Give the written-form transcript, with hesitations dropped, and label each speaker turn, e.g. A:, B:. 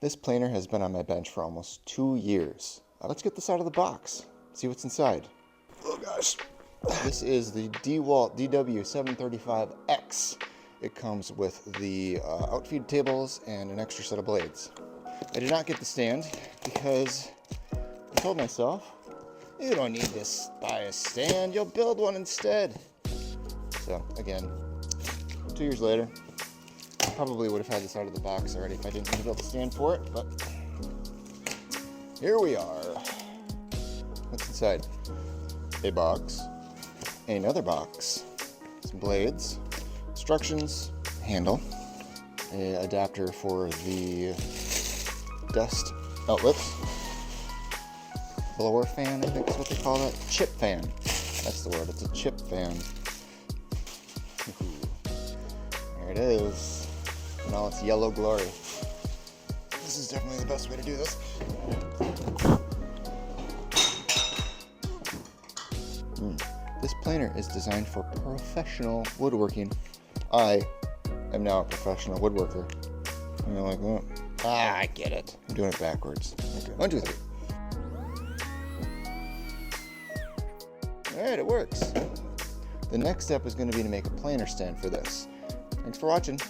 A: This planer has been on my bench for almost 2 years. Let's get this out of the box, see what's inside. Oh gosh. This is the DeWalt DW735X. It comes with the outfeed tables and an extra set of blades. I did not get the stand because I told myself, you don't need this buy a stand, you'll build one instead. So again, 2 years later, I probably would have had this out of the box already if I didn't need to build a stand for it, but here we are. What's inside? A box, another box, some blades, instructions, handle, an adapter for the dust outlets, blower fan, I think is what they call that, chip fan. That's the word, it's a chip fan. There it is, in all its yellow glory. This is definitely the best way to do this. This planer is designed for professional woodworking. I am now a professional woodworker. And you're like, oh, I get it. I'm doing it backwards. Okay, 1, 2, 3. All right, it works. The next step is going to be to make a planer stand for this. Thanks for watching.